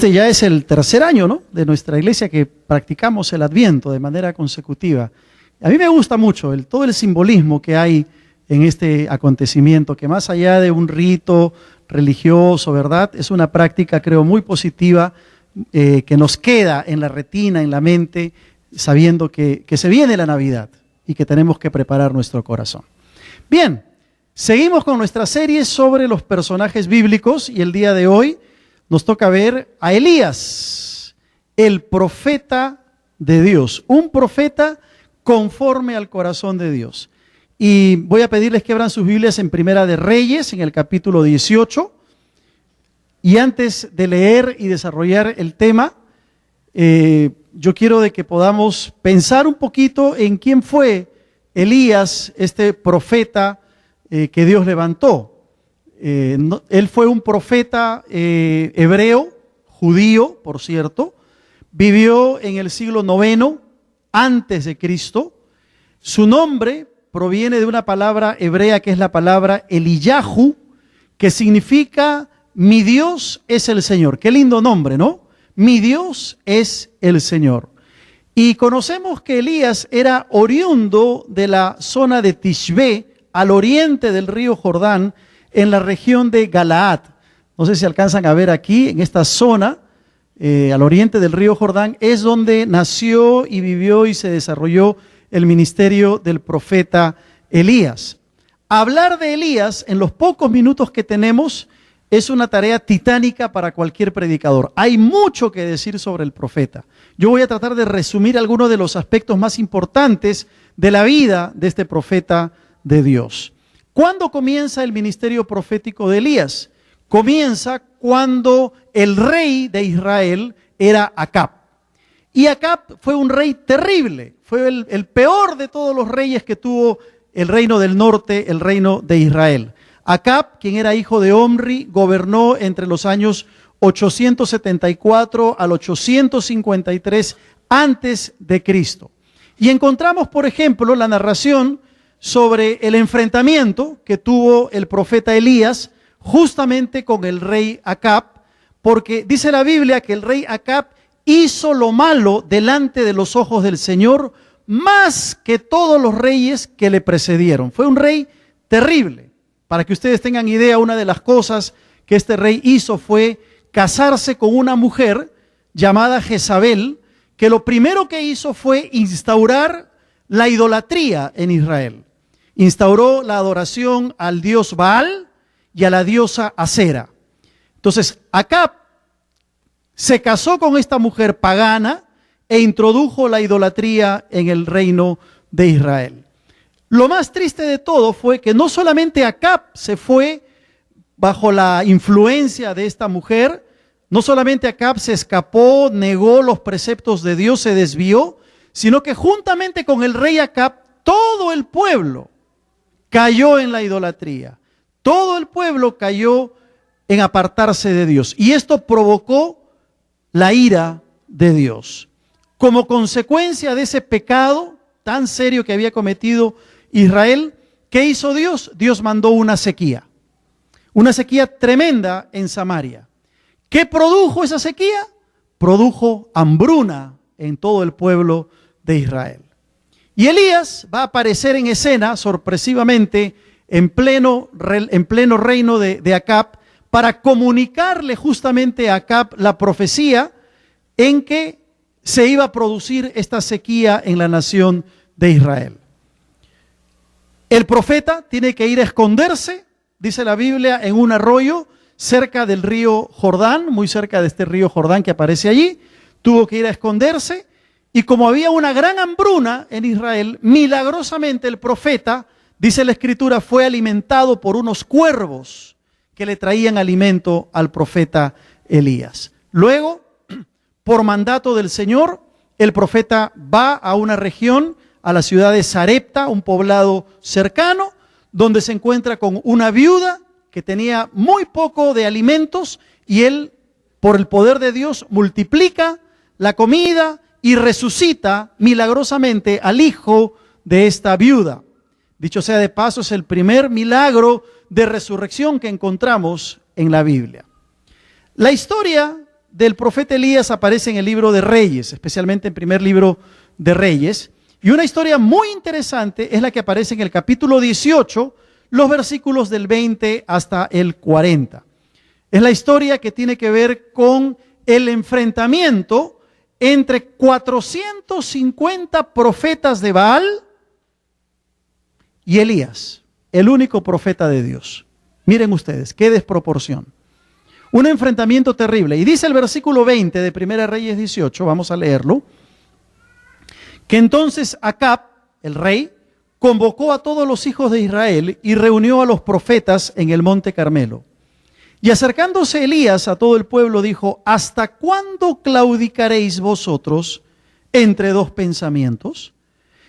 Este ya es el tercer año, ¿no?, de nuestra iglesia que practicamos el Adviento de manera consecutiva. A mí me gusta mucho todo el simbolismo que hay en este acontecimiento, que más allá de un rito religioso, ¿verdad?, es una práctica, creo, muy positiva, que nos queda en la retina, en la mente, sabiendo que se viene la Navidad y que tenemos que preparar nuestro corazón. Bien, seguimos con nuestra serie sobre los personajes bíblicos y el día de hoy nos toca ver a Elías, el profeta de Dios, un profeta conforme al corazón de Dios. Y voy a pedirles que abran sus Biblias en Primera de Reyes, en el capítulo 18. Y antes de leer y desarrollar el tema, yo quiero de que podamos pensar un poquito en quién fue Elías, este profeta que Dios levantó. Él fue un profeta hebreo, judío, por cierto, vivió en el siglo IX antes de Cristo. Su nombre proviene de una palabra hebrea que es la palabra Eliyahu, que significa mi Dios es el Señor. Qué lindo nombre, ¿no? Mi Dios es el Señor. Y conocemos que Elías era oriundo de la zona de Tishbe, al oriente del río Jordán, en la región de Galaad. No sé si alcanzan a ver aquí, en esta zona, al oriente del río Jordán, es donde nació y vivió y se desarrolló el ministerio del profeta Elías. Hablar de Elías en los pocos minutos que tenemos es una tarea titánica para cualquier predicador. Hay mucho que decir sobre el profeta. Yo voy a tratar de resumir algunos de los aspectos más importantes de la vida de este profeta de Dios. ¿Cuándo comienza el ministerio profético de Elías? Comienza cuando el rey de Israel era Acab. Y Acab fue un rey terrible, fue el peor de todos los reyes que tuvo el reino del norte, el reino de Israel. Acab, quien era hijo de Omri, gobernó entre los años 874 al 853 antes de Cristo. Y encontramos, por ejemplo, la narración sobre el enfrentamiento que tuvo el profeta Elías justamente con el rey Acab, porque dice la Biblia que el rey Acab hizo lo malo delante de los ojos del Señor más que todos los reyes que le precedieron. Fue un rey terrible. Para que ustedes tengan idea, una de las cosas que este rey hizo fue casarse con una mujer llamada Jezabel, que lo primero que hizo fue instaurar la idolatría en Israel. Instauró la adoración al dios Baal y a la diosa Acera. Entonces, Acab se casó con esta mujer pagana e introdujo la idolatría en el reino de Israel. Lo más triste de todo fue que no solamente Acab se fue bajo la influencia de esta mujer, no solamente Acab se escapó, negó los preceptos de Dios, se desvió, sino que juntamente con el rey Acab, todo el pueblo cayó en la idolatría. Todo el pueblo cayó en apartarse de Dios. Y esto provocó la ira de Dios. Como consecuencia de ese pecado tan serio que había cometido Israel, ¿qué hizo Dios? Dios mandó una sequía tremenda en Samaria. ¿Qué produjo esa sequía? Produjo hambruna en todo el pueblo de Israel. Y Elías va a aparecer en escena sorpresivamente en pleno reino de Acab para comunicarle justamente a Acab la profecía en que se iba a producir esta sequía en la nación de Israel. El profeta tiene que ir a esconderse, dice la Biblia, en un arroyo cerca del río Jordán, muy cerca de este río Jordán que aparece allí. Tuvo que ir a esconderse y como había una gran hambruna en Israel, milagrosamente el profeta, dice la Escritura, fue alimentado por unos cuervos que le traían alimento al profeta Elías. Luego, por mandato del Señor, el profeta va a una región, a la ciudad de Sarepta, un poblado cercano, donde se encuentra con una viuda que tenía muy poco de alimentos y él, por el poder de Dios, multiplica la comida y resucita milagrosamente al hijo de esta viuda. Dicho sea de paso, es el primer milagro de resurrección que encontramos en la Biblia. La historia del profeta Elías aparece en el libro de Reyes, especialmente en primer libro de Reyes. Y una historia muy interesante es la que aparece en el capítulo 18, los versículos del 20 hasta el 40. Es la historia que tiene que ver con el enfrentamiento entre 450 profetas de Baal y Elías, el único profeta de Dios. Miren ustedes, qué desproporción. Un enfrentamiento terrible. Y dice el versículo 20 de Primera Reyes 18, vamos a leerlo, que entonces Acab, el rey, convocó a todos los hijos de Israel y reunió a los profetas en el monte Carmelo. Y acercándose Elías a todo el pueblo dijo: ¿hasta cuándo claudicaréis vosotros entre dos pensamientos?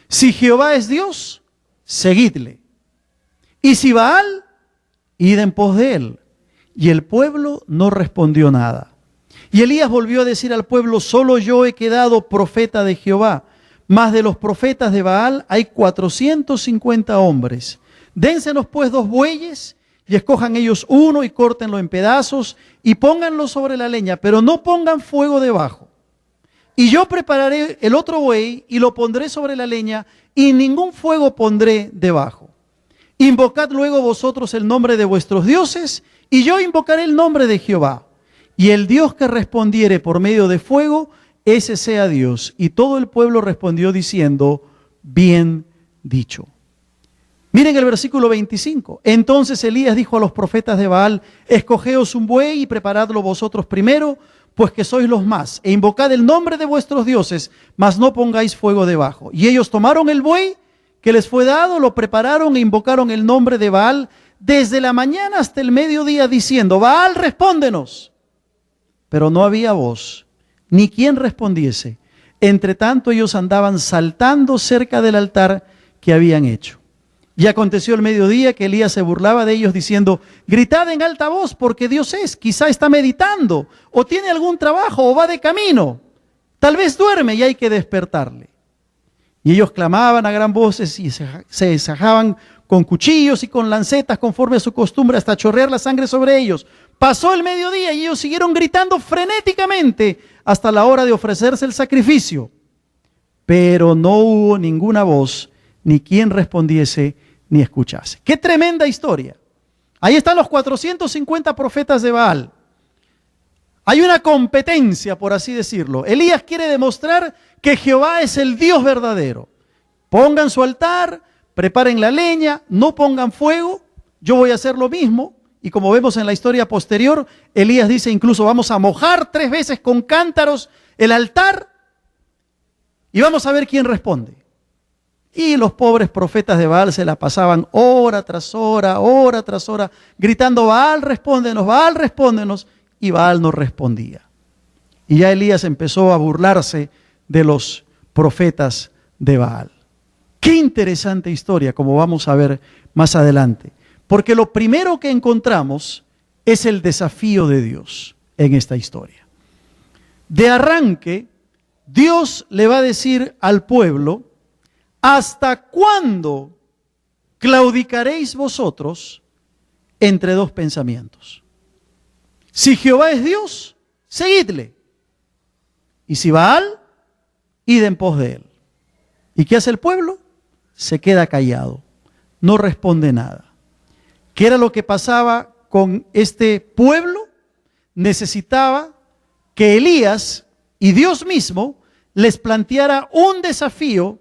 Si Jehová es Dios, seguidle. Y si Baal, id en pos de él. Y el pueblo no respondió nada. Y Elías volvió a decir al pueblo: solo yo he quedado profeta de Jehová, mas de los profetas de Baal hay 450 hombres. Dénsenos pues 2 bueyes, y escojan ellos uno y córtenlo en pedazos y pónganlo sobre la leña, pero no pongan fuego debajo. Y yo prepararé el otro buey y lo pondré sobre la leña y ningún fuego pondré debajo. Invocad luego vosotros el nombre de vuestros dioses y yo invocaré el nombre de Jehová. Y el Dios que respondiere por medio de fuego, ese sea Dios. Y todo el pueblo respondió diciendo: bien dicho. Miren el versículo 25. Entonces Elías dijo a los profetas de Baal: escogeos un buey y preparadlo vosotros primero, pues que sois los más, e invocad el nombre de vuestros dioses, mas no pongáis fuego debajo. Y ellos tomaron el buey que les fue dado, lo prepararon e invocaron el nombre de Baal desde la mañana hasta el mediodía, diciendo: Baal, respóndenos. Pero no había voz, ni quien respondiese. Entre tanto ellos andaban saltando cerca del altar que habían hecho. Y aconteció el mediodía que Elías se burlaba de ellos diciendo: gritad en alta voz, porque Dios es, quizá está meditando, o tiene algún trabajo, o va de camino. Tal vez duerme y hay que despertarle. Y ellos clamaban a gran voz y se desajaban con cuchillos y con lancetas conforme a su costumbre hasta chorrear la sangre sobre ellos. Pasó el mediodía y ellos siguieron gritando frenéticamente hasta la hora de ofrecerse el sacrificio. Pero no hubo ninguna voz, ni quien respondiese, ni escuchase. ¡Qué tremenda historia! Ahí están los 450 profetas de Baal. Hay una competencia, por así decirlo. Elías quiere demostrar que Jehová es el Dios verdadero. Pongan su altar, preparen la leña, no pongan fuego, yo voy a hacer lo mismo. Y como vemos en la historia posterior, Elías dice incluso: vamos a mojar 3 veces con cántaros el altar y vamos a ver quién responde. Y los pobres profetas de Baal se la pasaban hora tras hora, gritando: Baal, respóndenos, y Baal no respondía. Y ya Elías empezó a burlarse de los profetas de Baal. Qué interesante historia, como vamos a ver más adelante. Porque lo primero que encontramos es el desafío de Dios en esta historia. De arranque, Dios le va a decir al pueblo: ¿hasta cuándo claudicaréis vosotros entre dos pensamientos? Si Jehová es Dios, seguidle. Y si Baal, id en pos de él. ¿Y qué hace el pueblo? Se queda callado, no responde nada. ¿Qué era lo que pasaba con este pueblo? Necesitaba que Elías y Dios mismo les planteara un desafío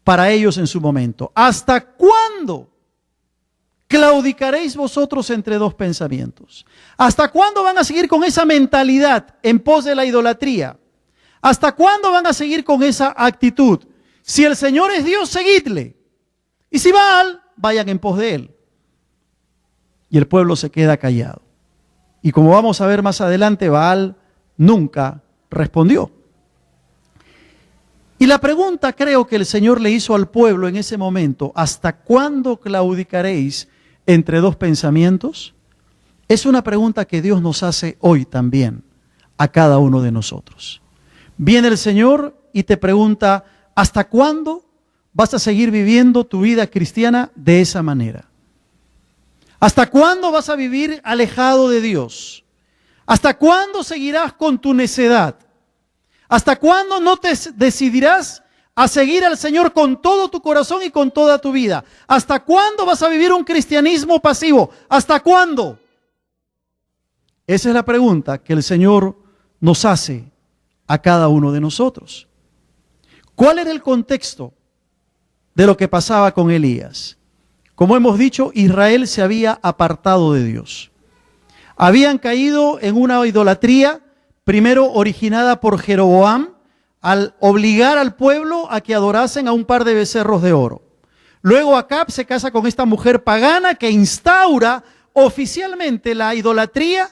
para ellos en su momento. ¿Hasta cuándo claudicaréis vosotros entre dos pensamientos? ¿Hasta cuándo van a seguir con esa mentalidad en pos de la idolatría? ¿Hasta cuándo van a seguir con esa actitud? Si el Señor es Dios, seguidle. Y si Baal, vayan en pos de él. Y el pueblo se queda callado. Y como vamos a ver más adelante, Baal nunca respondió. Y la pregunta, creo que el Señor le hizo al pueblo en ese momento: ¿hasta cuándo claudicaréis entre dos pensamientos? Es una pregunta que Dios nos hace hoy también a cada uno de nosotros. Viene el Señor y te pregunta: ¿hasta cuándo vas a seguir viviendo tu vida cristiana de esa manera? ¿Hasta cuándo vas a vivir alejado de Dios? ¿Hasta cuándo seguirás con tu necedad? ¿Hasta cuándo no te decidirás a seguir al Señor con todo tu corazón y con toda tu vida? ¿Hasta cuándo vas a vivir un cristianismo pasivo? ¿Hasta cuándo? Esa es la pregunta que el Señor nos hace a cada uno de nosotros. ¿Cuál era el contexto de lo que pasaba con Elías? Como hemos dicho, Israel se había apartado de Dios. Habían caído en una idolatría, primero originada por Jeroboam, al obligar al pueblo a que adorasen a un par de becerros de oro. Luego Acab se casa con esta mujer pagana que instaura oficialmente la idolatría,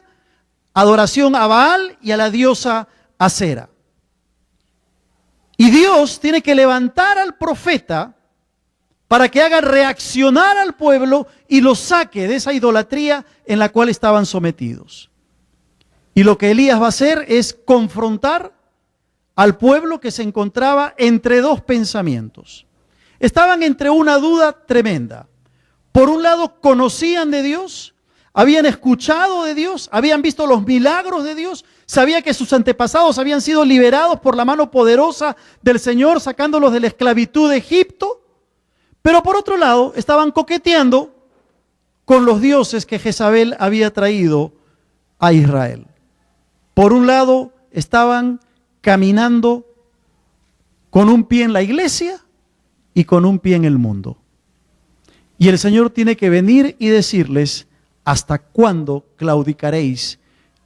adoración a Baal y a la diosa Acera. Y Dios tiene que levantar al profeta para que haga reaccionar al pueblo y lo saque de esa idolatría en la cual estaban sometidos. Y lo que Elías va a hacer es confrontar al pueblo que se encontraba entre dos pensamientos. Estaban entre una duda tremenda. Por un lado, conocían de Dios, habían escuchado de Dios, habían visto los milagros de Dios, sabía que sus antepasados habían sido liberados por la mano poderosa del Señor, sacándolos de la esclavitud de Egipto. Pero por otro lado, estaban coqueteando con los dioses que Jezabel había traído a Israel. Por un lado, estaban caminando con un pie en la iglesia y con un pie en el mundo. Y el Señor tiene que venir y decirles: ¿hasta cuándo claudicaréis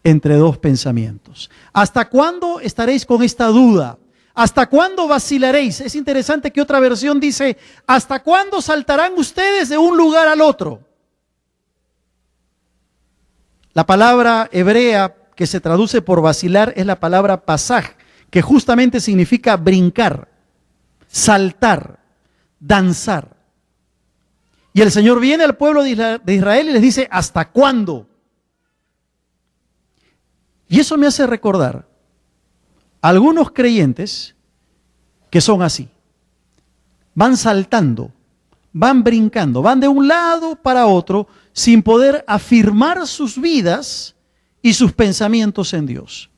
entre dos pensamientos? ¿Hasta cuándo estaréis con esta duda? ¿Hasta cuándo vacilaréis? Es interesante que otra versión dice: ¿hasta cuándo saltarán ustedes de un lugar al otro? La palabra hebrea que se traduce por vacilar es la palabra pasaj, que justamente significa brincar, saltar, danzar. Y el Señor viene al pueblo de Israel y les dice: ¿hasta cuándo? Y eso me hace recordar algunos creyentes que son así. Van saltando, van brincando, van de un lado para otro sin poder afirmar sus vidas y sus pensamientos en Dios.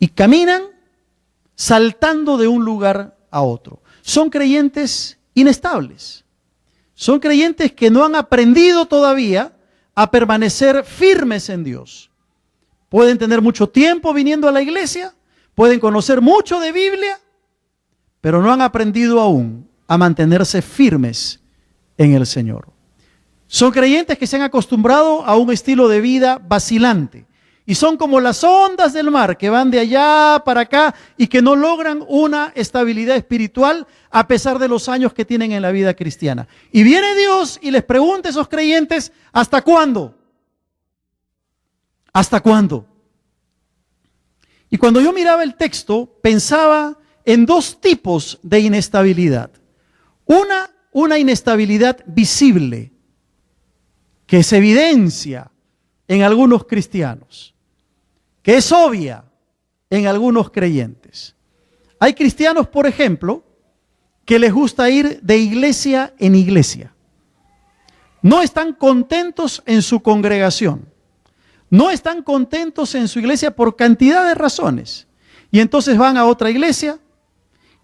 Y caminan saltando de un lugar a otro. Son creyentes inestables. Son creyentes que no han aprendido todavía a permanecer firmes en Dios. Pueden tener mucho tiempo viniendo a la iglesia, pueden conocer mucho de Biblia, pero no han aprendido aún a mantenerse firmes en el Señor. Son creyentes que se han acostumbrado a un estilo de vida vacilante y son como las ondas del mar que van de allá para acá y que no logran una estabilidad espiritual a pesar de los años que tienen en la vida cristiana. Y viene Dios y les pregunta a esos creyentes: ¿hasta cuándo? ¿Hasta cuándo? Y cuando yo miraba el texto, pensaba en dos tipos de inestabilidad. Una inestabilidad visible, que se evidencia en algunos cristianos, que es obvia en algunos creyentes. Hay cristianos, por ejemplo, que les gusta ir de iglesia en iglesia. No están contentos en su congregación. No están contentos en su iglesia por cantidad de razones. Y entonces van a otra iglesia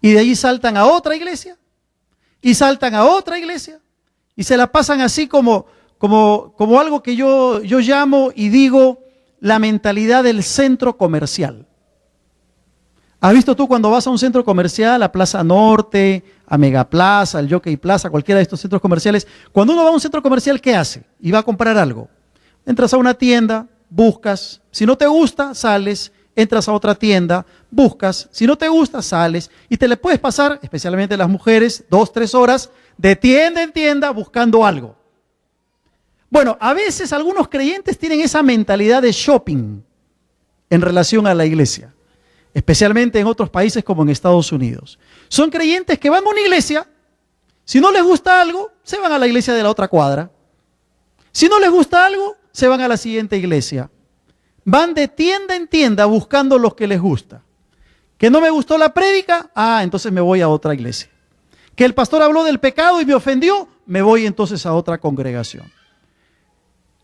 y de allí saltan a otra iglesia y saltan a otra iglesia y se la pasan así como algo que yo llamo y digo la mentalidad del centro comercial. ¿Has visto tú cuando vas a un centro comercial, a Plaza Norte, a Megaplaza, al Jockey Plaza, cualquiera de estos centros comerciales? Cuando uno va a un centro comercial, ¿qué hace? Y va a comprar algo. Entras a una tienda, buscas, si no te gusta, sales, entras a otra tienda, buscas, si no te gusta, sales, y te le puedes pasar, especialmente las mujeres, 2-3 horas, de tienda en tienda buscando algo. Bueno, a veces algunos creyentes tienen esa mentalidad de shopping en relación a la iglesia, especialmente en otros países como en Estados Unidos. Son creyentes que van a una iglesia, si no les gusta algo, se van a la iglesia de la otra cuadra. Si no les gusta algo, se van a la siguiente iglesia. Van de tienda en tienda buscando los que les gusta. ¿Que no me gustó la prédica? Entonces me voy a otra iglesia. ¿Que el pastor habló del pecado y me ofendió? Me voy entonces a otra congregación.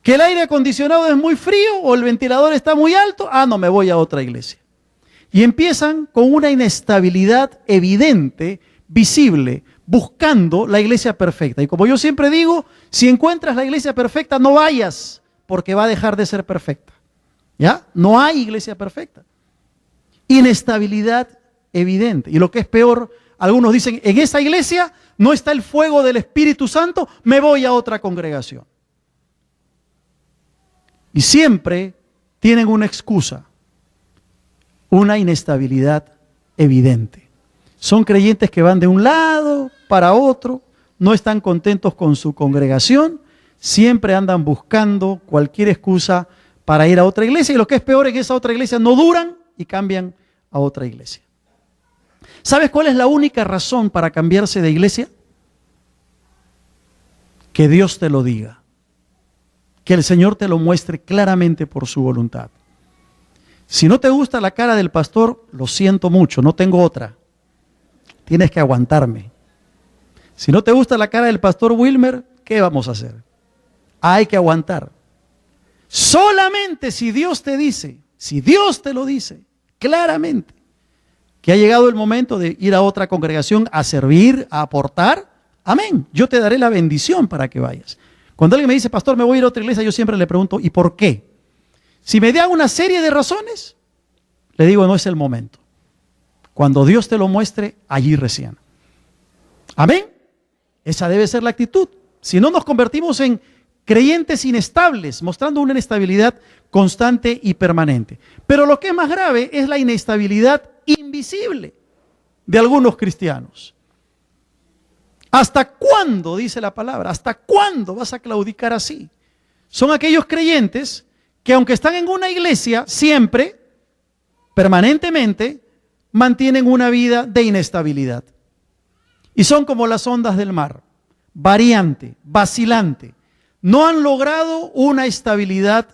Que el aire acondicionado es muy frío o el ventilador está muy alto, no me voy a otra iglesia. Y empiezan con una inestabilidad evidente, visible, buscando la iglesia perfecta. Y como yo siempre digo, si encuentras la iglesia perfecta, no vayas, porque va a dejar de ser perfecta. ¿Ya? No hay iglesia perfecta. Inestabilidad evidente. Y lo que es peor, algunos dicen, en esa iglesia no está el fuego del Espíritu Santo, me voy a otra congregación. Y siempre tienen una excusa, una inestabilidad evidente. Son creyentes que van de un lado para otro, no están contentos con su congregación, siempre andan buscando cualquier excusa para ir a otra iglesia, y lo que es peor, en esa otra iglesia no duran y cambian a otra iglesia. ¿Sabes cuál es la única razón para cambiarse de iglesia? Que Dios te lo diga. Que el Señor te lo muestre claramente por su voluntad. Si no te gusta la cara del pastor, lo siento mucho, no tengo otra. Tienes que aguantarme. Si no te gusta la cara del pastor Wilmer, ¿qué vamos a hacer? Hay que aguantar. Solamente si Dios te dice, si Dios te lo dice claramente, que ha llegado el momento de ir a otra congregación a servir, a aportar, amén, yo te daré la bendición para que vayas. Cuando alguien me dice, pastor, me voy a ir a otra iglesia, yo siempre le pregunto, ¿y por qué? Si me da una serie de razones, le digo, no es el momento. Cuando Dios te lo muestre, allí recién. Amén. Esa debe ser la actitud. Si no, nos convertimos en creyentes inestables, mostrando una inestabilidad constante y permanente. Pero lo que es más grave es la inestabilidad invisible de algunos cristianos. ¿Hasta cuándo, dice la palabra, hasta cuándo vas a claudicar así? Son aquellos creyentes que aunque están en una iglesia, siempre, permanentemente, mantienen una vida de inestabilidad. Y son como las ondas del mar, variante, vacilante. No han logrado una estabilidad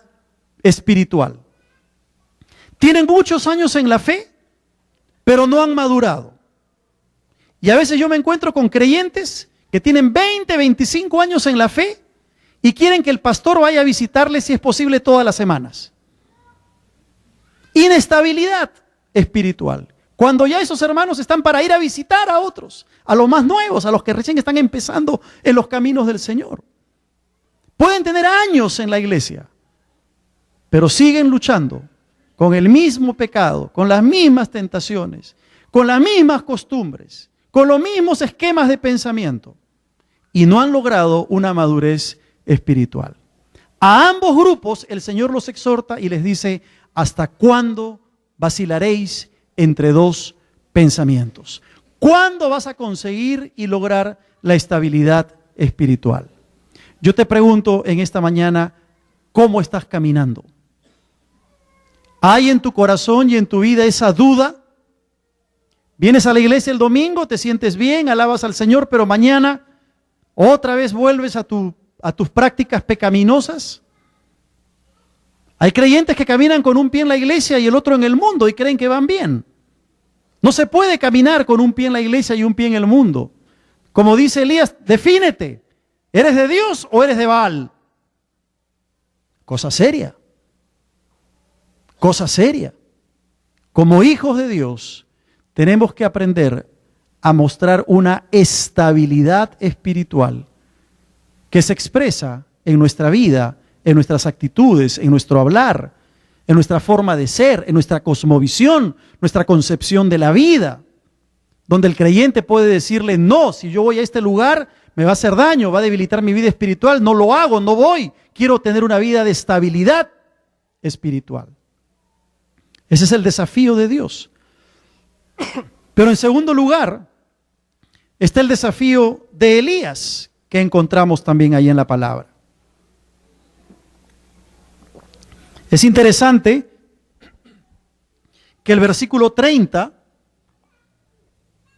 espiritual. Tienen muchos años en la fe, pero no han madurado. Y a veces yo me encuentro con creyentes que tienen 20, 25 años en la fe y quieren que el pastor vaya a visitarles, si es posible, todas las semanas. Inestabilidad espiritual. Cuando ya esos hermanos están para ir a visitar a otros, a los más nuevos, a los que recién están empezando en los caminos del Señor. Pueden tener años en la iglesia, pero siguen luchando con el mismo pecado, con las mismas tentaciones, con las mismas costumbres, con los mismos esquemas de pensamiento, y no han logrado una madurez espiritual. A ambos grupos el Señor los exhorta y les dice, ¿hasta cuándo vacilaréis entre dos pensamientos? ¿Cuándo vas a conseguir y lograr la estabilidad espiritual? Yo te pregunto en esta mañana, ¿cómo estás caminando? ¿Hay en tu corazón y en tu vida esa duda? Vienes a la iglesia el domingo, te sientes bien, alabas al Señor, pero mañana otra vez vuelves a tus prácticas pecaminosas. Hay creyentes que caminan con un pie en la iglesia y el otro en el mundo y creen que van bien. No se puede caminar con un pie en la iglesia y un pie en el mundo. Como dice Elías, defínete. ¿Eres de Dios o eres de Baal? Cosa seria. Cosa seria. Como hijos de Dios, tenemos que aprender a mostrar una estabilidad espiritual que se expresa en nuestra vida, en nuestras actitudes, en nuestro hablar, en nuestra forma de ser, en nuestra cosmovisión, nuestra concepción de la vida, donde el creyente puede decirle, no, si yo voy a este lugar me va a hacer daño, va a debilitar mi vida espiritual, no lo hago, no voy, quiero tener una vida de estabilidad espiritual. Ese es el desafío de Dios. Pero en segundo lugar, está el desafío de Elías, que encontramos también ahí en la palabra. Es interesante que el versículo 30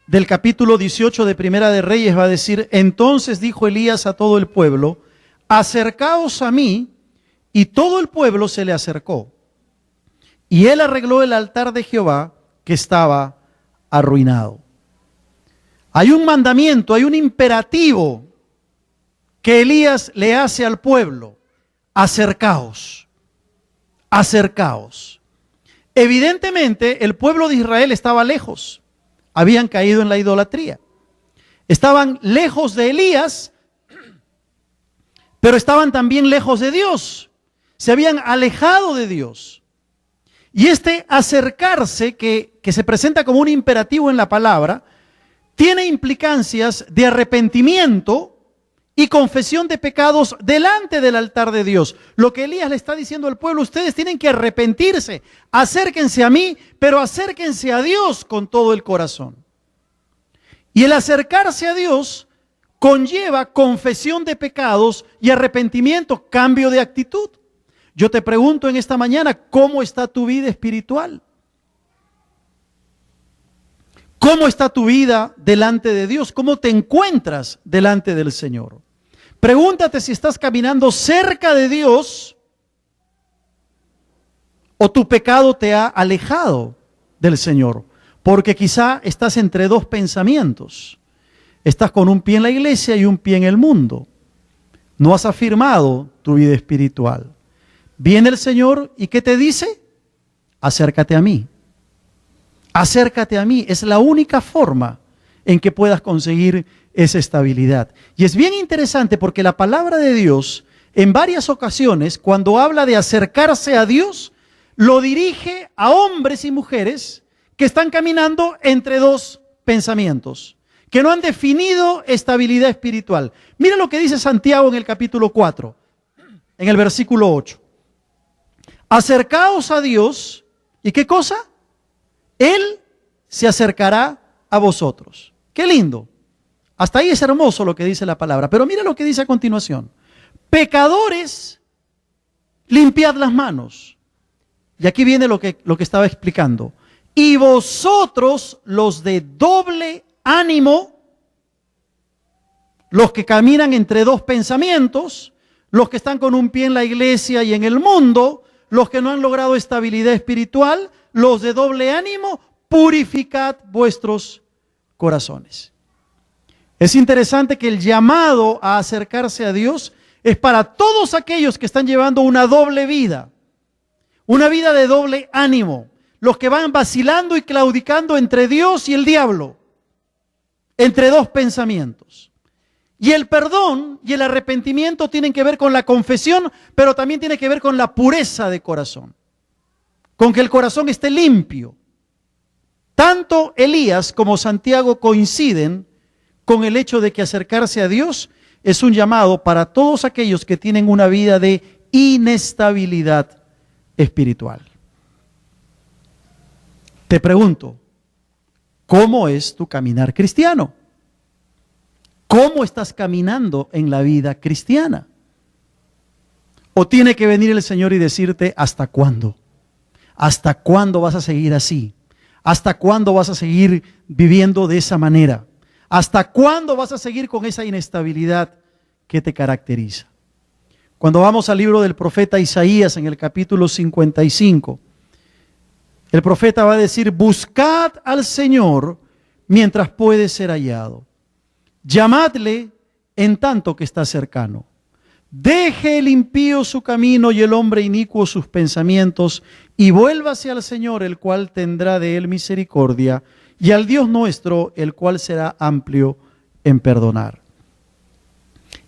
del capítulo 18 de Primera de Reyes va a decir, entonces dijo Elías a todo el pueblo, acercaos a mí, y todo el pueblo se le acercó. Y él arregló el altar de Jehová que estaba arruinado. Hay un mandamiento, hay un imperativo que Elías le hace al pueblo. acercaos, acercaos. Evidentemente, el pueblo de Israel estaba lejos, habían caído en la idolatría. Estaban lejos de Elías, pero estaban también lejos de Dios. Se habían alejado de Dios. Y este acercarse, que se presenta como un imperativo en la palabra, tiene implicancias de arrepentimiento y confesión de pecados delante del altar de Dios. Lo que Elías le está diciendo al pueblo: ustedes tienen que arrepentirse, acérquense a mí, pero acérquense a Dios con todo el corazón. Y el acercarse a Dios conlleva confesión de pecados y arrepentimiento, cambio de actitud. Yo te pregunto en esta mañana, ¿cómo está tu vida espiritual? ¿Cómo está tu vida delante de Dios? ¿Cómo te encuentras delante del Señor? Pregúntate si estás caminando cerca de Dios o tu pecado te ha alejado del Señor. Porque quizá estás entre dos pensamientos. Estás con un pie en la iglesia y un pie en el mundo. No has afirmado tu vida espiritual. Viene el Señor y ¿qué te dice? Acércate a mí. Acércate a mí. Es la única forma en que puedas conseguir esa estabilidad. Y es bien interesante porque la palabra de Dios, en varias ocasiones, cuando habla de acercarse a Dios, lo dirige a hombres y mujeres que están caminando entre dos pensamientos, que no han definido estabilidad espiritual. Mira lo que dice Santiago en el capítulo 4, en el versículo 8. Acercaos a Dios, ¿y qué cosa? Él se acercará a vosotros. ¡Qué lindo! Hasta ahí es hermoso lo que dice la palabra, pero mira lo que dice a continuación. Pecadores, limpiad las manos. Y aquí viene lo que estaba explicando. Y vosotros, los de doble ánimo, los que caminan entre dos pensamientos, los que están con un pie en la iglesia y en el mundo, los que no han logrado estabilidad espiritual, los de doble ánimo, purificad vuestros corazones. Es interesante que el llamado a acercarse a Dios es para todos aquellos que están llevando una doble vida, una vida de doble ánimo, los que van vacilando y claudicando entre Dios y el diablo, entre dos pensamientos. Y el perdón y el arrepentimiento tienen que ver con la confesión, pero también tiene que ver con la pureza de corazón, con que el corazón esté limpio. Tanto Elías como Santiago coinciden con el hecho de que acercarse a Dios es un llamado para todos aquellos que tienen una vida de inestabilidad espiritual. Te pregunto, ¿cómo es tu caminar cristiano? ¿Cómo estás caminando en la vida cristiana? ¿O tiene que venir el Señor y decirte hasta cuándo? ¿Hasta cuándo vas a seguir así? ¿Hasta cuándo vas a seguir viviendo de esa manera? ¿Hasta cuándo vas a seguir con esa inestabilidad que te caracteriza? Cuando vamos al libro del profeta Isaías en el capítulo 55, el profeta va a decir: buscad al Señor mientras puede ser hallado. Llamadle en tanto que está cercano. Deje el impío su camino y el hombre inicuo sus pensamientos, y vuélvase al Señor, el cual tendrá de él misericordia, y al Dios nuestro, el cual será amplio en perdonar.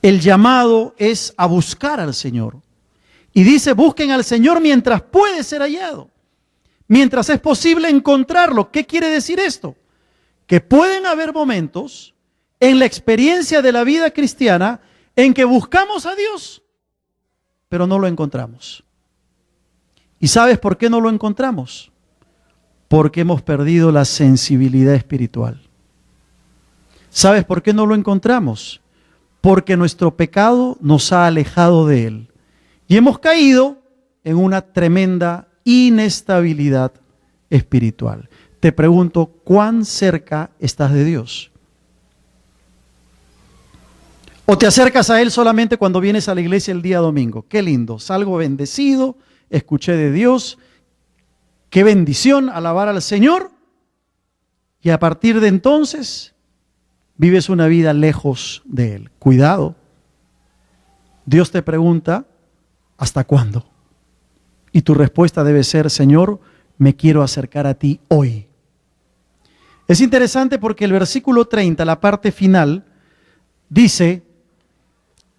El llamado es a buscar al Señor. Y dice: busquen al Señor mientras puede ser hallado, mientras es posible encontrarlo. ¿Qué quiere decir esto? Que pueden haber momentos en la experiencia de la vida cristiana en que buscamos a Dios, pero no lo encontramos. ¿Y sabes por qué no lo encontramos? Porque hemos perdido la sensibilidad espiritual. ¿Sabes por qué no lo encontramos? Porque nuestro pecado nos ha alejado de Él y hemos caído en una tremenda inestabilidad espiritual. Te pregunto, ¿cuán cerca estás de Dios? ¿O te acercas a Él solamente cuando vienes a la iglesia el día domingo? Qué lindo, salgo bendecido, escuché de Dios, qué bendición alabar al Señor, y a partir de entonces vives una vida lejos de Él. Cuidado, Dios te pregunta, ¿hasta cuándo? Y tu respuesta debe ser, Señor, me quiero acercar a ti hoy. Es interesante porque el versículo 30, la parte final, dice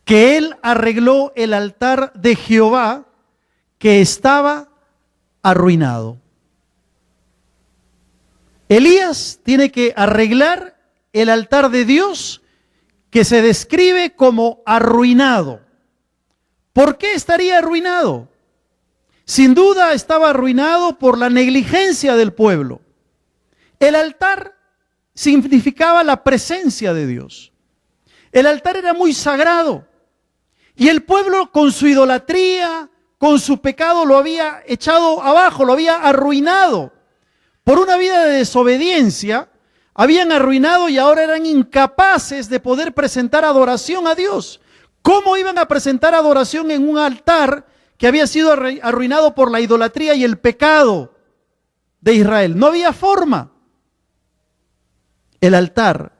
que él arregló el altar de Jehová que estaba arruinado. Elías tiene que arreglar el altar de Dios que se describe como arruinado. ¿Por qué estaría arruinado? Sin duda estaba arruinado por la negligencia del pueblo. El altar significaba la presencia de Dios. El altar era muy sagrado y el pueblo con su idolatría, con su pecado lo había echado abajo, lo había arruinado. Por una vida de desobediencia, habían arruinado y ahora eran incapaces de poder presentar adoración a Dios. ¿Cómo iban a presentar adoración en un altar que había sido arruinado por la idolatría y el pecado de Israel? No había forma. El altar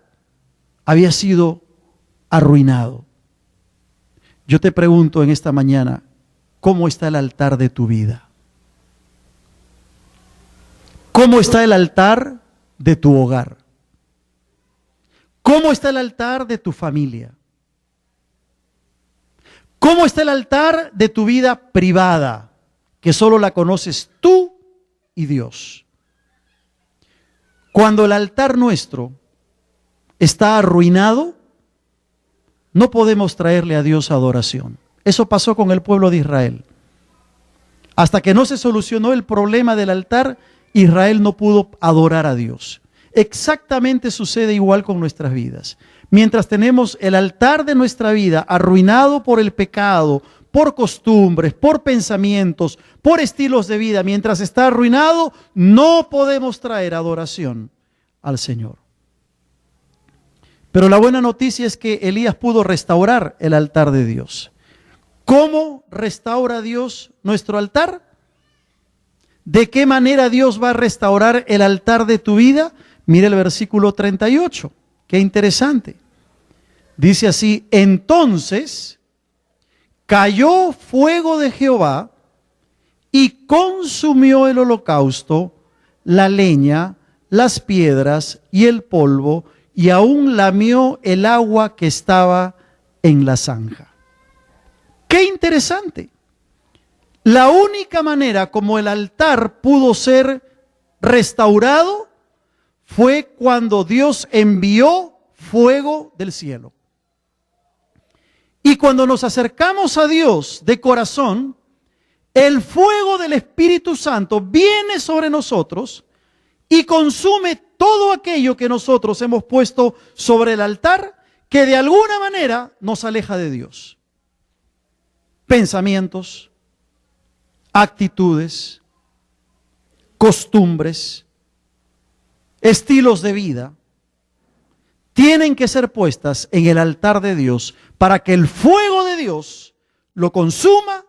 había sido arruinado. Yo te pregunto en esta mañana, ¿cómo está el altar de tu vida? ¿Cómo está el altar de tu hogar? ¿Cómo está el altar de tu familia? ¿Cómo está el altar de tu vida privada, que solo la conoces tú y Dios? Cuando el altar nuestro está arruinado, no podemos traerle a Dios adoración. Eso pasó con el pueblo de Israel. Hasta que no se solucionó el problema del altar, Israel no pudo adorar a Dios. Exactamente sucede igual con nuestras vidas. Mientras tenemos el altar de nuestra vida arruinado por el pecado, por costumbres, por pensamientos, por estilos de vida, mientras está arruinado, no podemos traer adoración al Señor. Pero la buena noticia es que Elías pudo restaurar el altar de Dios. ¿Cómo restaura Dios nuestro altar? ¿De qué manera Dios va a restaurar el altar de tu vida? Mira el versículo 38, qué interesante. Dice así: entonces cayó fuego de Jehová y consumió el holocausto, la leña, las piedras y el polvo, y aún lamió el agua que estaba en la zanja. ¡Qué interesante! La única manera como el altar pudo ser restaurado fue cuando Dios envió fuego del cielo. Y cuando nos acercamos a Dios de corazón, el fuego del Espíritu Santo viene sobre nosotros y consume todo aquello que nosotros hemos puesto sobre el altar que de alguna manera nos aleja de Dios. Pensamientos, actitudes, costumbres, estilos de vida, tienen que ser puestas en el altar de Dios para que el fuego de Dios lo consuma,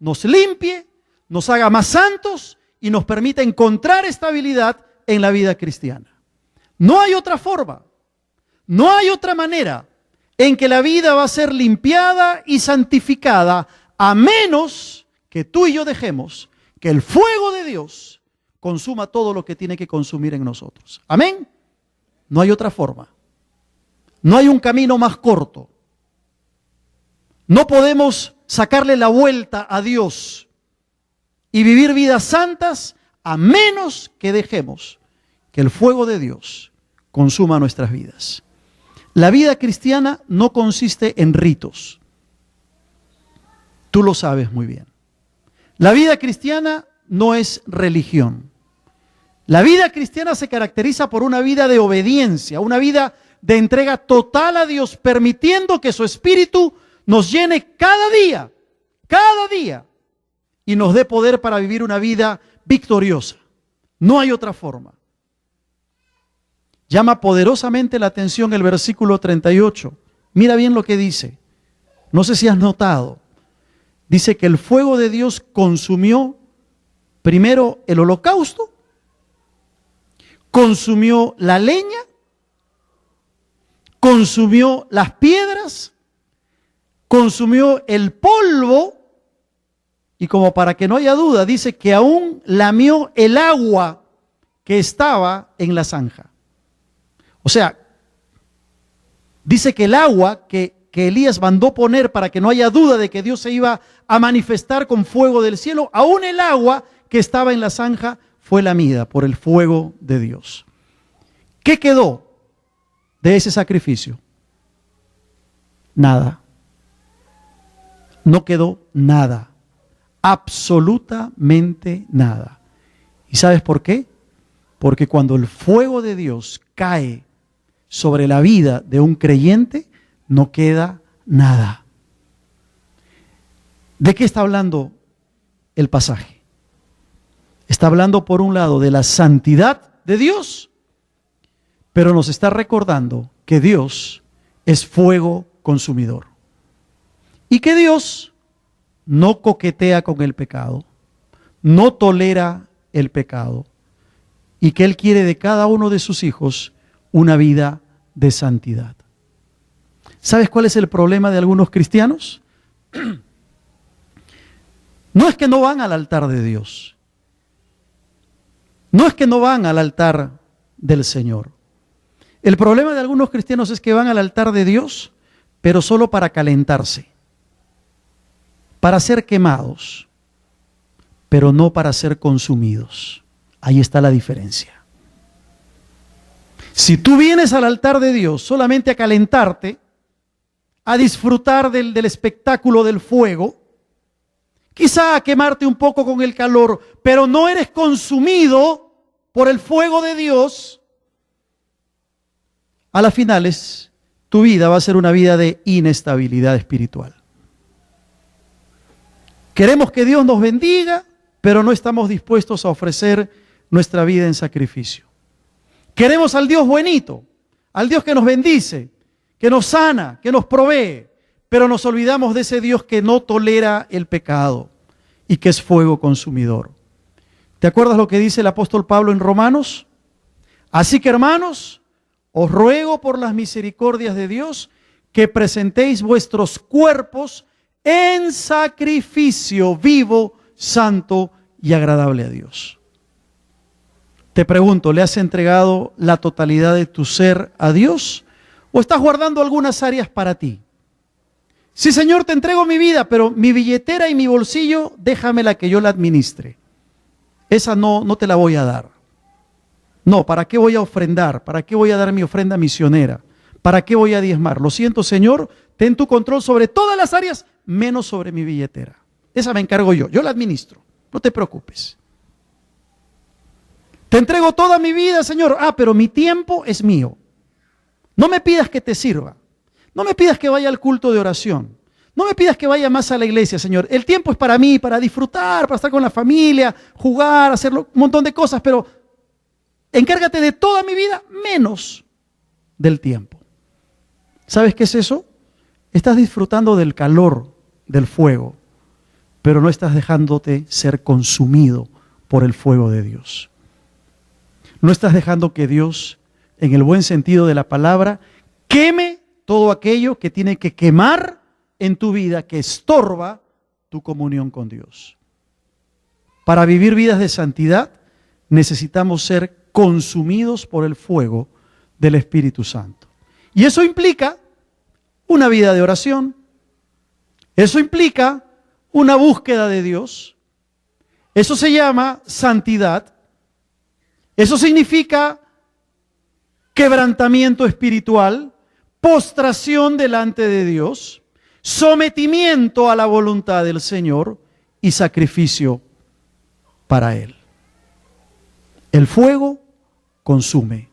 nos limpie, nos haga más santos y nos permita encontrar estabilidad en la vida cristiana. No hay otra forma, no hay otra manera en que la vida va a ser limpiada y santificada, a menos que tú y yo dejemos que el fuego de Dios consuma todo lo que tiene que consumir en nosotros. Amén. No hay otra forma. No hay un camino más corto. No podemos sacarle la vuelta a Dios y vivir vidas santas a menos que dejemos que el fuego de Dios consuma nuestras vidas. La vida cristiana no consiste en ritos. Tú lo sabes muy bien. La vida cristiana no es religión. La vida cristiana se caracteriza por una vida de obediencia, una vida de entrega total a Dios, permitiendo que su Espíritu nos llene cada día, y nos dé poder para vivir una vida victoriosa. No hay otra forma. Llama poderosamente la atención el versículo 38. Mira bien lo que dice. No sé si has notado. Dice que el fuego de Dios consumió primero el holocausto, consumió la leña, consumió las piedras, consumió el polvo y como para que no haya duda, dice que aún lamió el agua que estaba en la zanja. O sea, dice que el agua que Elías mandó poner para que no haya duda de que Dios se iba a manifestar con fuego del cielo, aún el agua que estaba en la zanja fue lamida por el fuego de Dios. ¿Qué quedó de ese sacrificio? Nada. No quedó nada. Absolutamente nada. ¿Y sabes por qué? Porque cuando el fuego de Dios cae sobre la vida de un creyente, no queda nada. ¿De qué está hablando el pasaje? Está hablando, por un lado, de la santidad de Dios, pero nos está recordando que Dios es fuego consumidor y que Dios no coquetea con el pecado, no tolera el pecado, y que Él quiere de cada uno de sus hijos una vida de santidad. ¿Sabes cuál es el problema de algunos cristianos? No es que no van al altar de Dios, no es que no van al altar del Señor. El problema de algunos cristianos es que van al altar de Dios, pero solo para calentarse, para ser quemados, pero no para ser consumidos. Ahí está la diferencia. Si tú vienes al altar de Dios solamente a calentarte, a disfrutar del espectáculo del fuego, quizá a quemarte un poco con el calor, pero no eres consumido por el fuego de Dios, a las finales tu vida va a ser una vida de inestabilidad espiritual. Queremos que Dios nos bendiga, pero no estamos dispuestos a ofrecer nuestra vida en sacrificio. Queremos al Dios buenito, al Dios que nos bendice, que nos sana, que nos provee, pero nos olvidamos de ese Dios que no tolera el pecado y que es fuego consumidor. ¿Te acuerdas lo que dice el apóstol Pablo en Romanos? Así que, hermanos, os ruego por las misericordias de Dios que presentéis vuestros cuerpos en sacrificio vivo, santo y agradable a Dios. Te pregunto, ¿le has entregado la totalidad de tu ser a Dios o estás guardando algunas áreas para ti? Sí, Señor, te entrego mi vida, pero mi billetera y mi bolsillo, déjamela que yo la administre. Esa no te la voy a dar. No, ¿para qué voy a ofrendar? ¿Para qué voy a dar mi ofrenda misionera? ¿Para qué voy a diezmar? Lo siento, Señor, ten tu control sobre todas las áreas, menos sobre mi billetera. Esa me encargo yo la administro, no te preocupes. Te entrego toda mi vida, Señor. Pero mi tiempo es mío. No me pidas que te sirva. No me pidas que vaya al culto de oración. No me pidas que vaya más a la iglesia, Señor. El tiempo es para mí, para disfrutar, para estar con la familia, jugar, hacer un montón de cosas, pero encárgate de toda mi vida, menos del tiempo. ¿Sabes qué es eso? Estás disfrutando del calor del fuego, pero no estás dejándote ser consumido por el fuego de Dios. No estás dejando que Dios, en el buen sentido de la palabra, queme todo aquello que tiene que quemar en tu vida, que estorba tu comunión con Dios. Para vivir vidas de santidad, necesitamos ser consumidos por el fuego del Espíritu Santo. Y eso implica una vida de oración. Eso implica una búsqueda de Dios. Eso se llama santidad. Eso significa quebrantamiento espiritual, postración delante de Dios, sometimiento a la voluntad del Señor y sacrificio para Él. El fuego consume.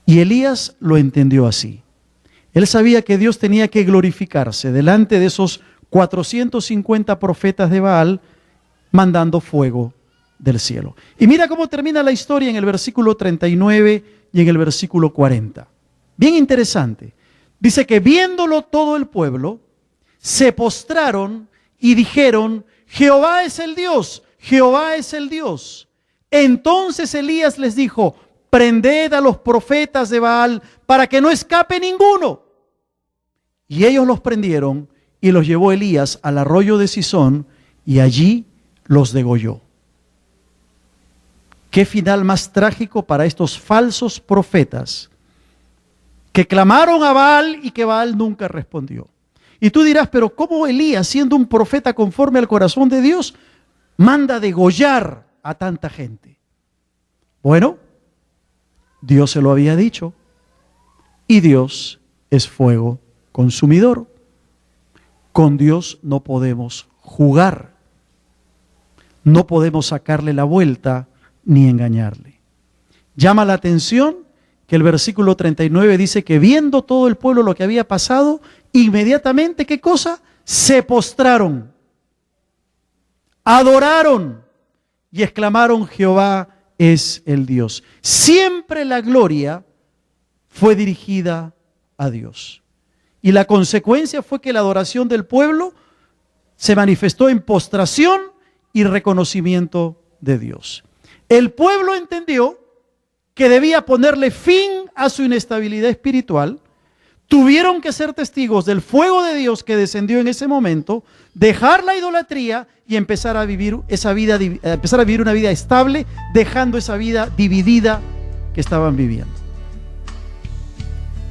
Y Elías lo entendió así. Él sabía que Dios tenía que glorificarse delante de esos 450 profetas de Baal, mandando fuego del cielo. Y mira cómo termina la historia en el versículo 39 y en el versículo 40. Bien interesante. Dice que viéndolo todo el pueblo, se postraron y dijeron: Jehová es el Dios, Jehová es el Dios. Entonces Elías les dijo: prended a los profetas de Baal para que no escape ninguno. Y ellos los prendieron y los llevó Elías al arroyo de Cisón y allí los degolló. Qué final más trágico para estos falsos profetas que clamaron a Baal y que Baal nunca respondió. Y tú dirás, pero ¿cómo Elías, siendo un profeta conforme al corazón de Dios, manda degollar a tanta gente? Bueno, Dios se lo había dicho, y Dios es fuego consumidor. Con Dios no podemos jugar, no podemos sacarle la vuelta ni engañarle. Llama la atención que el versículo 39 dice que viendo todo el pueblo lo que había pasado, inmediatamente, ¿qué cosa? Se postraron, adoraron y exclamaron: Jehová es el Dios. Siempre la gloria fue dirigida a Dios. Y la consecuencia fue que la adoración del pueblo se manifestó en postración y reconocimiento de Dios. El pueblo entendió que debía ponerle fin a su inestabilidad espiritual. Tuvieron que ser testigos del fuego de Dios que descendió en ese momento, dejar la idolatría y empezar a vivir una vida estable, dejando esa vida dividida que estaban viviendo.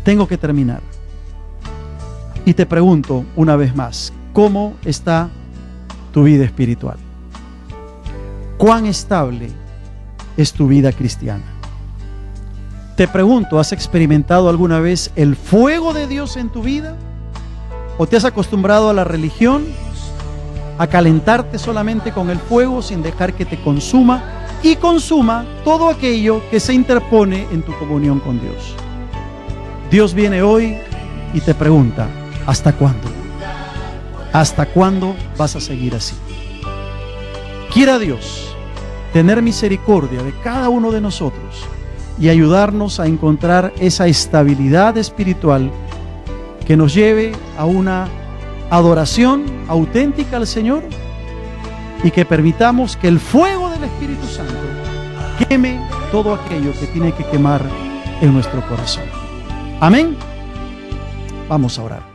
Tengo que terminar. Y te pregunto una vez más, ¿cómo está tu vida espiritual? ¿Cuán estable es tu vida cristiana? Te pregunto, ¿has experimentado alguna vez el fuego de Dios en tu vida? ¿O te has acostumbrado a la religión, a calentarte solamente con el fuego sin dejar que te consuma y consuma todo aquello que se interpone en tu comunión con Dios? Dios viene hoy y te pregunta: ¿hasta cuándo? ¿Hasta cuándo vas a seguir así? Quiera Dios tener misericordia de cada uno de nosotros y ayudarnos a encontrar esa estabilidad espiritual que nos lleve a una adoración auténtica al Señor, y que permitamos que el fuego del Espíritu Santo queme todo aquello que tiene que quemar en nuestro corazón. Amén. Vamos a orar.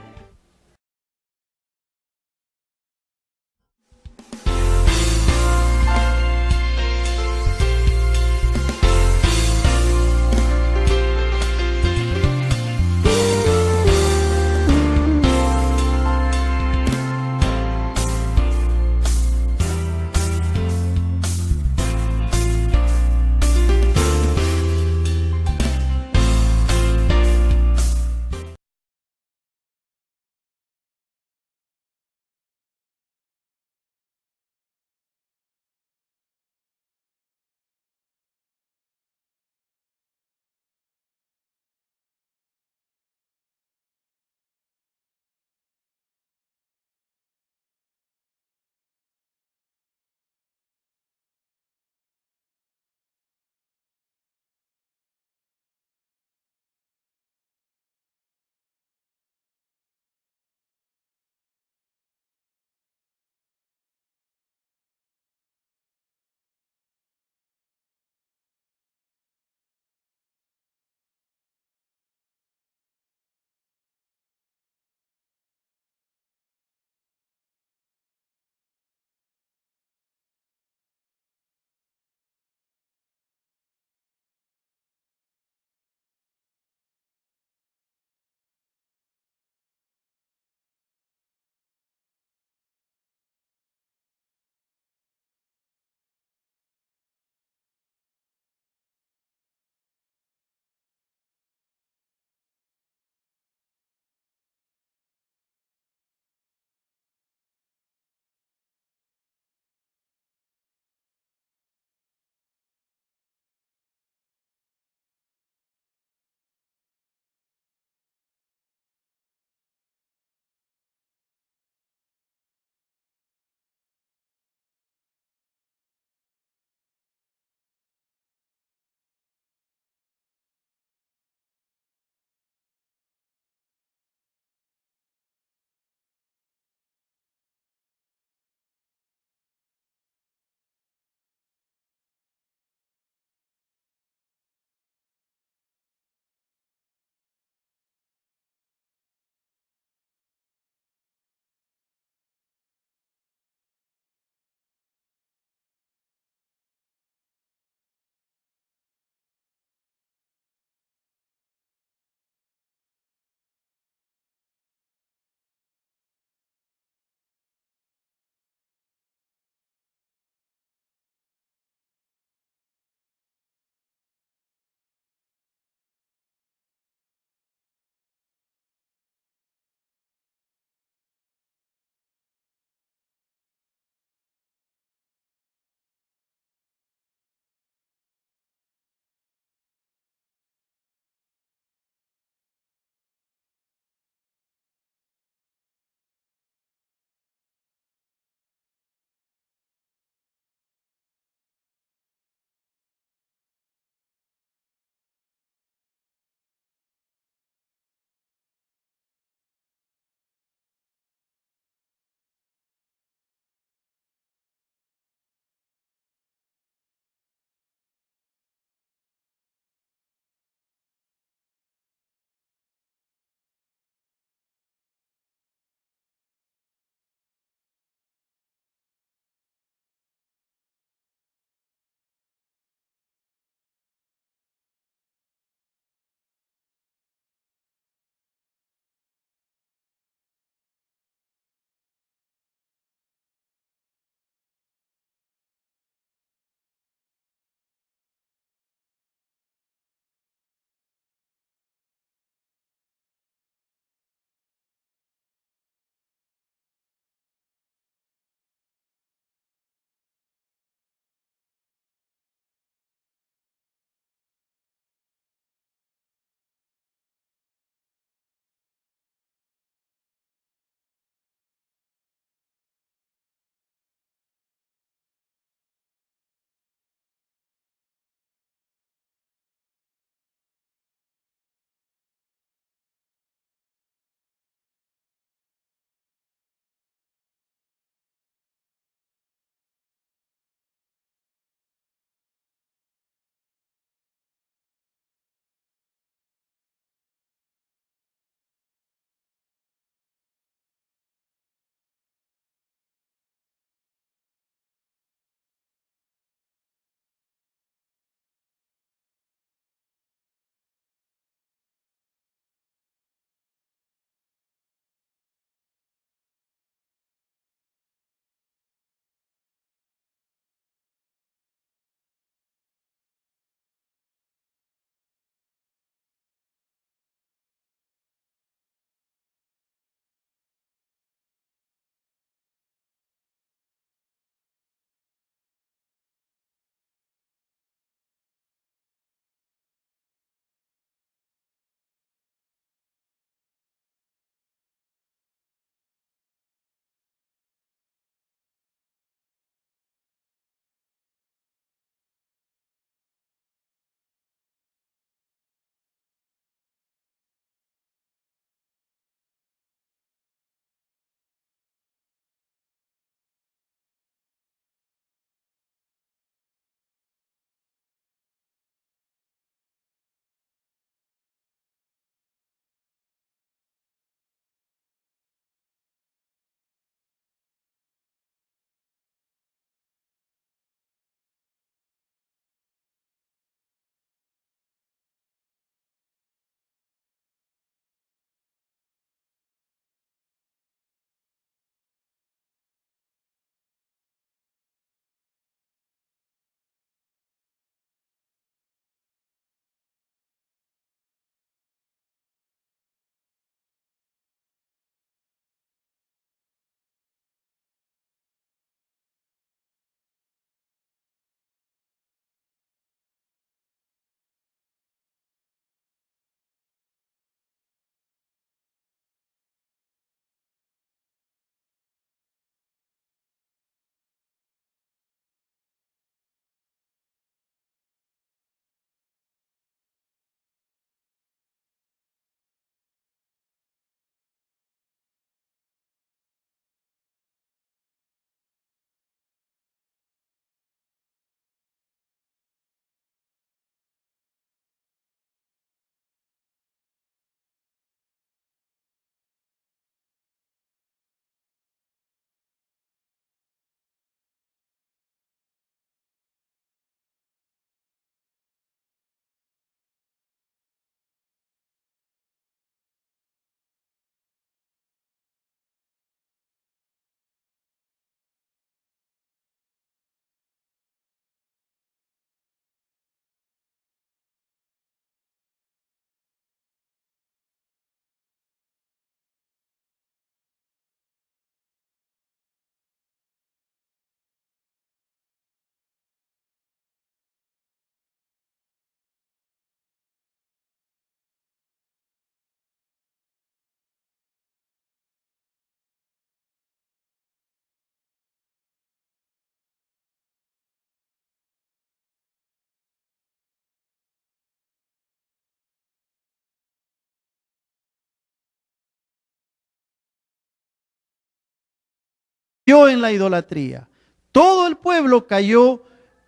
cayó en la idolatría. Todo el pueblo cayó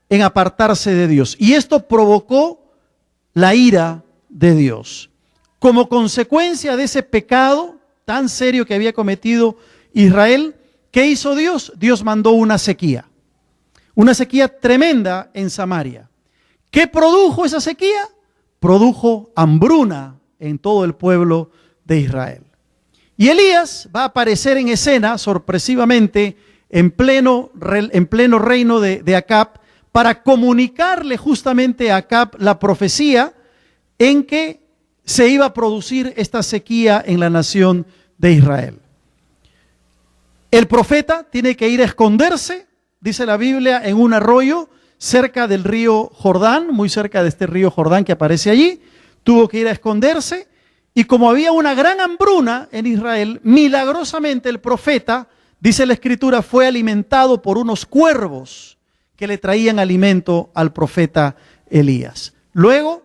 en apartarse de Dios. Y esto provocó la ira de Dios. Como consecuencia de ese pecado tan serio que había cometido Israel, ¿qué hizo Dios? Dios mandó una sequía tremenda en Samaria. ¿Qué produjo esa sequía? Produjo hambruna en todo el pueblo de Israel. Y Elías va a aparecer en escena sorpresivamente en pleno reino de Acab para comunicarle justamente a Acab la profecía en que se iba a producir esta sequía en la nación de Israel. El profeta tiene que ir a esconderse, dice la Biblia, en un arroyo cerca del río Jordán, muy cerca de este río Jordán que aparece allí. Tuvo que ir a esconderse y como había una gran hambruna en Israel, milagrosamente el profeta, dice la Escritura, fue alimentado por unos cuervos que le traían alimento al profeta Elías. Luego,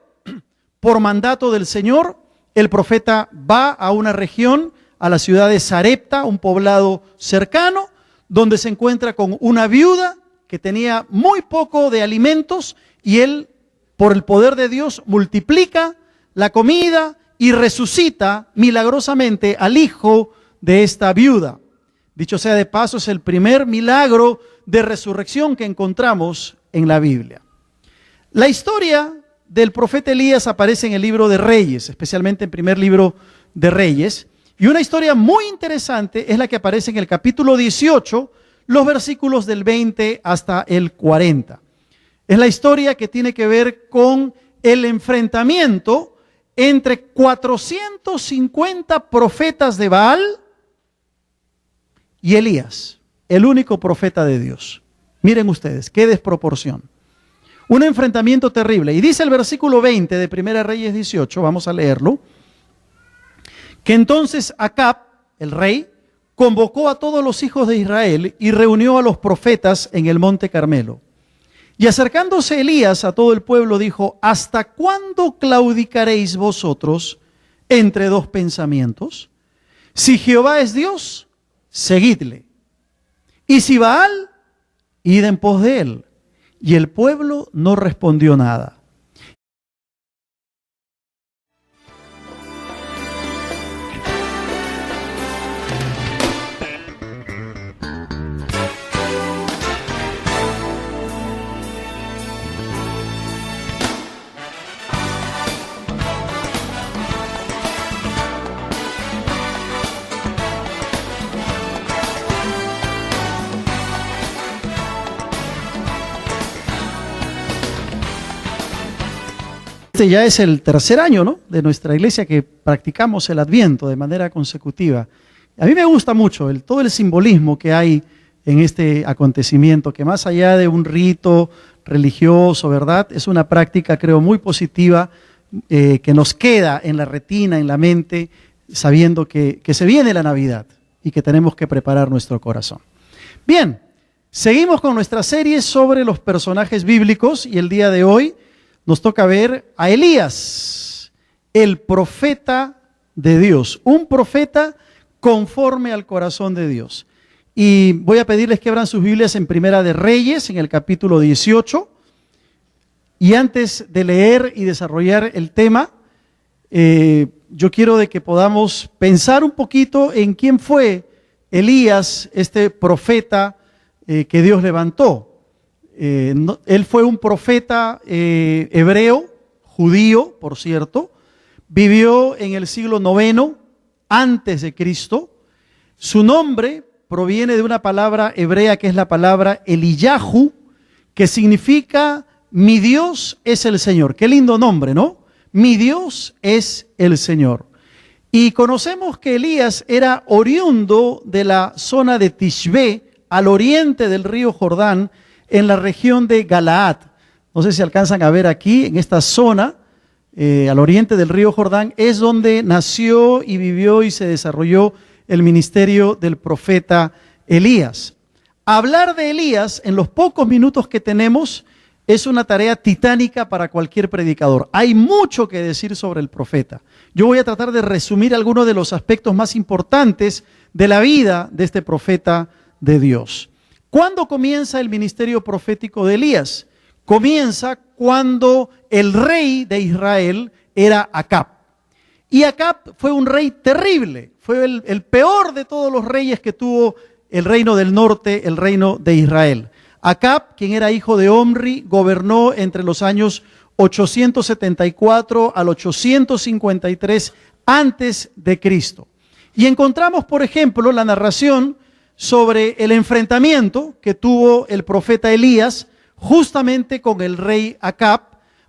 por mandato del Señor, el profeta va a una región, a la ciudad de Sarepta, un poblado cercano, donde se encuentra con una viuda que tenía muy poco de alimentos y él, por el poder de Dios, multiplica la comida y resucita milagrosamente al hijo de esta viuda. Dicho sea de paso, es el primer milagro de resurrección que encontramos en la Biblia. La historia del profeta Elías aparece en el libro de Reyes, especialmente en el primer libro de Reyes. Y una historia muy interesante es la que aparece en el capítulo 18, los versículos del 20 hasta el 40. Es la historia que tiene que ver con el enfrentamiento entre 450 profetas de Baal y Elías, el único profeta de Dios. Miren ustedes, qué desproporción. Un enfrentamiento terrible. Y dice el versículo 20 de Primera Reyes 18, vamos a leerlo, que entonces Acab, el rey, convocó a todos los hijos de Israel y reunió a los profetas en el monte Carmelo. Y acercándose Elías a todo el pueblo dijo: ¿hasta cuándo claudicaréis vosotros entre dos pensamientos? Si Jehová es Dios, seguidle. Y si Baal, id en pos de él. Y el pueblo no respondió nada. Este ya es el tercer año, ¿no?, de nuestra iglesia que practicamos el Adviento de manera consecutiva. A mí me gusta mucho todo el simbolismo que hay en este acontecimiento, que más allá de un rito religioso, ¿verdad?, es una práctica, creo, muy positiva, que nos queda en la retina, en la mente, sabiendo que se viene la Navidad y que tenemos que preparar nuestro corazón. Bien, seguimos con nuestra serie sobre los personajes bíblicos y el día de hoy nos toca ver a Elías, el profeta de Dios, un profeta conforme al corazón de Dios. Y voy a pedirles que abran sus Biblias en Primera de Reyes, en el capítulo 18. Y antes de leer y desarrollar el tema, yo quiero de que podamos pensar un poquito en quién fue Elías, este profeta que Dios levantó. Él fue un profeta hebreo, judío, por cierto, vivió en el siglo IX antes de Cristo. Su nombre proviene de una palabra hebrea que es la palabra Eliyahu, que significa mi Dios es el Señor. Qué lindo nombre, ¿no? Mi Dios es el Señor. Y conocemos que Elías era oriundo de la zona de Tishbe, al oriente del río Jordán, en la región de Galaad. No sé si alcanzan a ver aquí, en esta zona, al oriente del río Jordán, es donde nació y vivió y se desarrolló el ministerio del profeta Elías. Hablar de Elías en los pocos minutos que tenemos es una tarea titánica para cualquier predicador. Hay mucho que decir sobre el profeta. Yo voy a tratar de resumir algunos de los aspectos más importantes de la vida de este profeta de Dios. ¿Cuándo comienza el ministerio profético de Elías? Comienza cuando el rey de Israel era Acab. Y Acab fue un rey terrible, fue el peor de todos los reyes que tuvo el reino del norte, el reino de Israel. Acab, quien era hijo de Omri, gobernó entre los años 874 al 853 antes de Cristo. Y encontramos, por ejemplo, la narración sobre el enfrentamiento que tuvo el profeta Elías justamente con el rey Acab,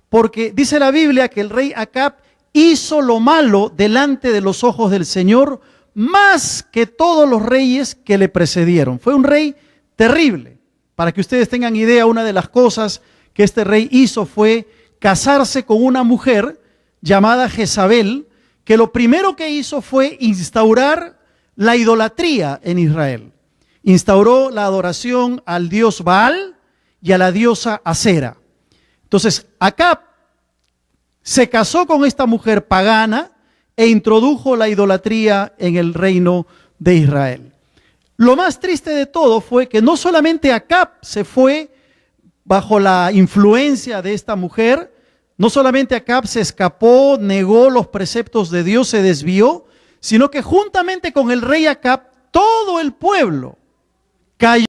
porque dice la Biblia que el rey Acab hizo lo malo delante de los ojos del Señor más que todos los reyes que le precedieron. Fue un rey terrible. Para que ustedes tengan idea, una de las cosas que este rey hizo fue casarse con una mujer llamada Jezabel, que lo primero que hizo fue instaurar la idolatría en Israel. Instauró la adoración al dios Baal y a la diosa Acera. Entonces, Acab se casó con esta mujer pagana e introdujo la idolatría en el reino de Israel. Lo más triste de todo fue que no solamente Acab se fue bajo la influencia de esta mujer, no solamente Acab se escapó, negó los preceptos de Dios, se desvió, sino que juntamente con el rey Acab, todo el pueblo cayó